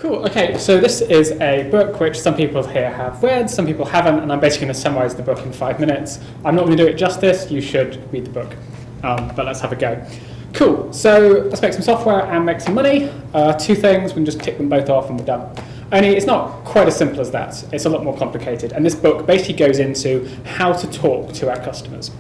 Cool, okay, so this is a book which some people here have read, some people haven't, and I'm basically going to summarize the book in 5 minutes. I'm not going to do it justice, you should read the book, but let's have a go. Cool, so let's make some software and make some money. Two things, we can just tick them both off and we're done. Only it's not quite as simple as that, it's a lot more complicated, and this book basically goes into how to talk to our customers.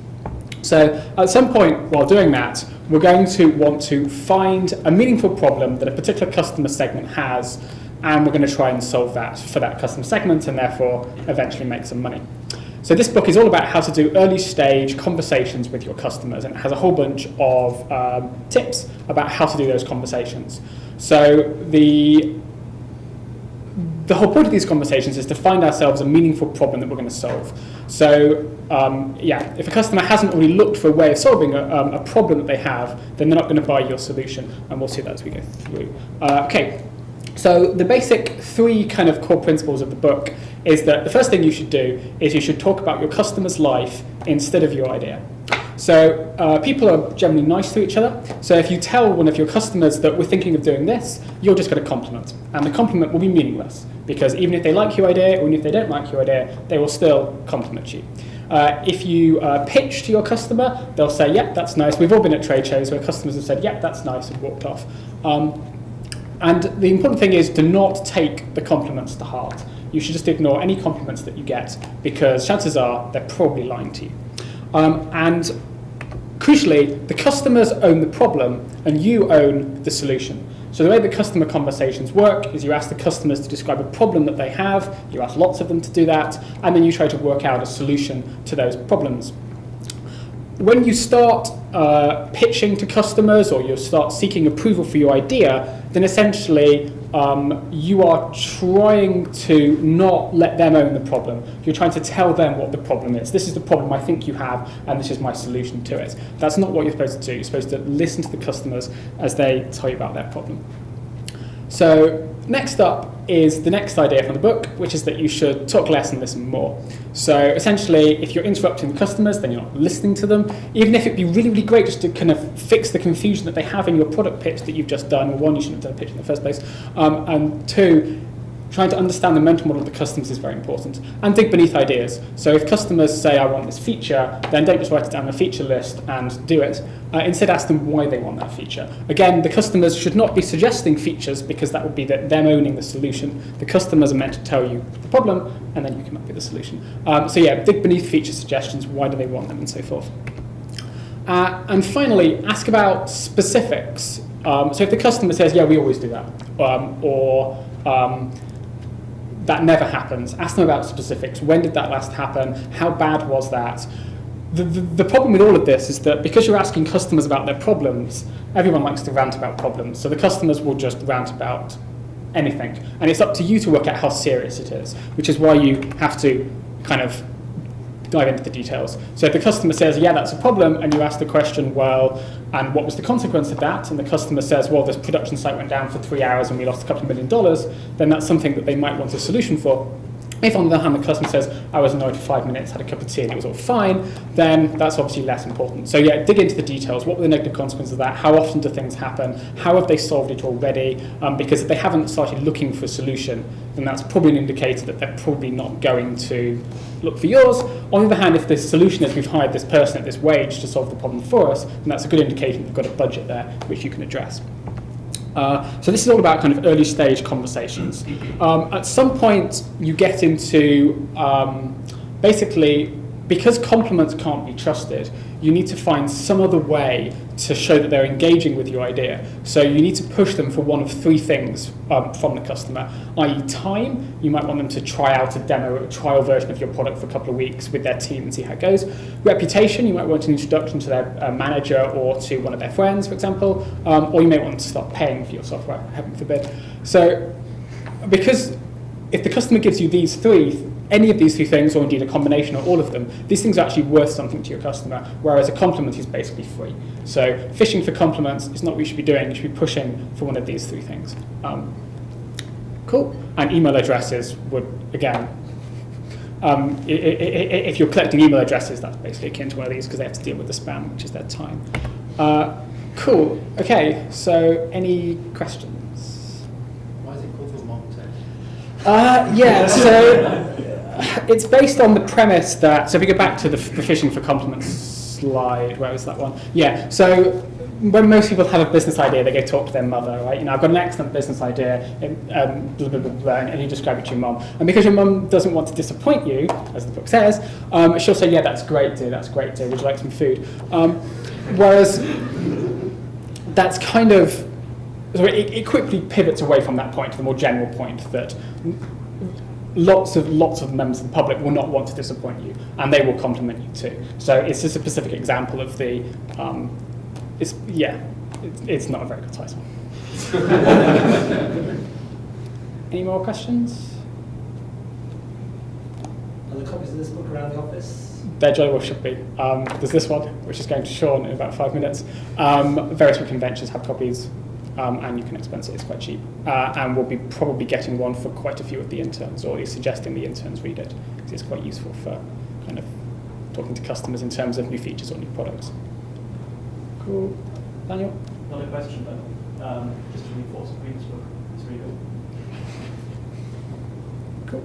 So at some point while doing that, we're going to want to find a meaningful problem that a particular customer segment has, and we're going to try and solve that for that customer segment and therefore eventually make some money. So this book is all about how to do early stage conversations with your customers, and it has a whole bunch of tips about how to do those conversations. So the whole point of these conversations is to find ourselves a meaningful problem that we're going to solve. So if a customer hasn't already looked for a way of solving a problem that they have, then they're not going to buy your solution, and we'll see that as we go through. Okay, so the basic three kind of core principles of the book is that the first thing you should do is you should talk about your customer's life instead of your idea. So people are generally nice to each other. So if you tell one of your customers that we're thinking of doing this, you're just going to compliment. And the compliment will be meaningless, because even if they like your idea or even if they don't like your idea, they will still compliment you. If you pitch to your customer, they'll say, yep, that's nice. We've all been at trade shows where customers have said, yep, that's nice, and walked off. And the important thing is to not take the compliments to heart. You should just ignore any compliments that you get, because chances are they're probably lying to you. And crucially, the customers own the problem and you own the solution. So the way that customer conversations work is you ask the customers to describe a problem that they have, you ask lots of them to do that, and then you try to work out a solution to those problems. When you start pitching to customers, or you start seeking approval for your idea, then essentially you are trying to not let them own the problem. You're trying to tell them what the problem is. This is the problem I think you have, and this is my solution to it. That's not what you're supposed to do. You're supposed to listen to the customers as they tell you about their problem. So next up is the next idea from the book, which is that you should talk less and listen more. So essentially, if you're interrupting the customers, then you're not listening to them, even if it'd be really, really great just to kind of fix the confusion that they have in your product pitch that you've just done. Well, one, you shouldn't have done a pitch in the first place, and two, trying to understand the mental model of the customers is very important. And dig beneath ideas. So if customers say, I want this feature, then don't just write it down on a feature list and do it. Instead, ask them why they want that feature. Again, the customers should not be suggesting features, because that would be them owning the solution. The customers are meant to tell you the problem, and then you come up with the solution. So yeah, dig beneath feature suggestions, why do they want them, and so forth. And finally, ask about specifics. So if the customer says, yeah, we always do that, or that never happens, ask them about specifics. When did that last happen? How bad was that? The problem with all of this is that because you're asking customers about their problems, everyone likes to rant about problems. So the customers will just rant about anything. And it's up to you to work out how serious it is, which is why you have to kind of dive into the details. So if the customer says, yeah, that's a problem, and you ask the question, well, and what was the consequence of that? And the customer says, well, this production site went down for 3 hours and we lost a couple of $1 million, then that's something that they might want a solution for. If on the other hand the customer says, I was annoyed for 5 minutes, had a cup of tea and it was all fine, then that's obviously less important. So yeah, dig into the details. What were the negative consequences of that? How often do things happen? How have they solved it already? Because if they haven't started looking for a solution, then that's probably an indicator that they're probably not going to look for yours. On the other hand, if the solution is we've hired this person at this wage to solve the problem for us, then that's a good indication they've got a budget there which you can address. So this is all about kind of early stage conversations. At some point you get into basically, because compliments can't be trusted, you need to find some other way to show that they're engaging with your idea. So you need to push them for one of three things from the customer, i.e. time. You might want them to try out a trial version of your product for a couple of weeks with their team and see how it goes. Reputation, you might want an introduction to their manager or to one of their friends, for example, or you may want them to start paying for your software, heaven forbid. So because if the customer gives you these three, any of these three things, or indeed a combination or all of them, these things are actually worth something to your customer, whereas a compliment is basically free. So fishing for compliments is not what you should be doing. You should be pushing for one of these three things. Cool. And email addresses would, again, if you're collecting email addresses, that's basically akin to one of these because they have to deal with the spam, which is their time. Cool. Okay, so any questions? Why is it called the Yeah, so it's based on the premise that, so if we go back to the fishing for compliments slide, where was that one? Yeah, so when most people have a business idea, they go talk to their mother, right? You know, I've got an excellent business idea, blah, blah, blah, blah, and you describe it to your mum. And because your mum doesn't want to disappoint you, as the book says, she'll say, yeah, that's great, dear, that's great, dear, would you like some food? Whereas that's kind of, so it quickly pivots away from that point to the more general point that lots of members of the public will not want to disappoint you, and they will compliment you too. So it's just a specific example of the, it's not a very good title. Any more questions? Are there copies of this book around the office? There jolly well should be. There's this one, which is going to Sean in about 5 minutes. Various conventions have copies, and you can expense it, it's quite cheap. And we'll be probably getting one for quite a few of the interns, or at least suggesting the interns read it, because it's quite useful for kind of talking to customers in terms of new features or new products. Cool. Daniel? Not a question, but just to reinforce, read this book. It's really good. Cool.